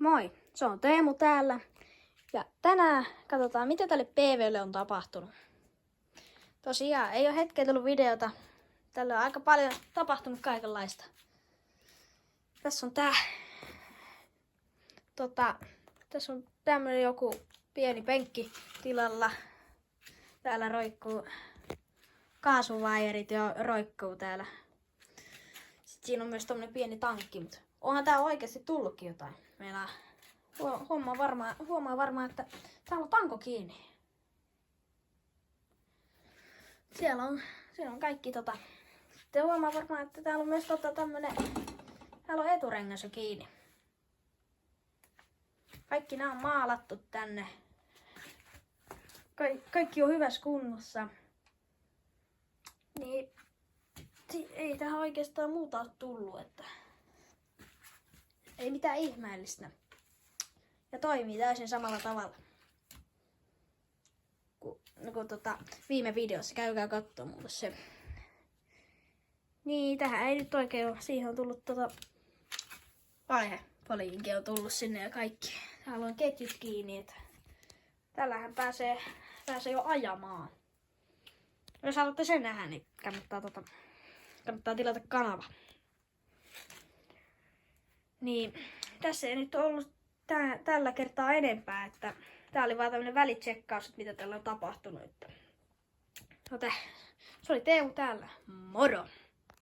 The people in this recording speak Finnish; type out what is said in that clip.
Moi, se on Teemu täällä. Ja tänään katsotaan, mitä tälle PV:lle on tapahtunut. Tosiaan, ei ole hetkeä tullut videota. Tällä on aika paljon tapahtunut kaikenlaista. Tässä on tässä on tämmönen joku pieni penkki tilalla. Täällä roikkuu kaasuvaijerit ja roikkuu täällä. Sitten siinä on myös tommonen pieni tankki, mutta onhan tää oikeasti tullutkin jotain. Meillä huomaa varmaan, että täällä on tanko kiinni. Siellä on kaikki Sitten huomaa varmaan, että täällä on myös täällä on eturengas jo kiinni. Kaikki nämä on maalattu tänne. Kaikki on hyvässä kunnossa. Niin ei tähän oikeastaan muuta ole tullut, että ei mitään ihmeellistä. Ja toimii täysin samalla tavalla kuin viime videossa. Käykää kattoo mulle se. Niin, tähän ei nyt oikein ole. Siihen on tullut vaihepoliinkin on tullut sinne ja kaikki. Täällä on ketjut kiinni, että tällähän pääsee jo ajamaan. Jos haluatte sen nähdä, niin kannattaa tilata kanava. Niin, tässä ei nyt ollut tällä kertaa enempää, että tää oli vaan tämmönen välitsekkaus, että mitä tällä on tapahtunut. Se oli Teemu täällä. Moro!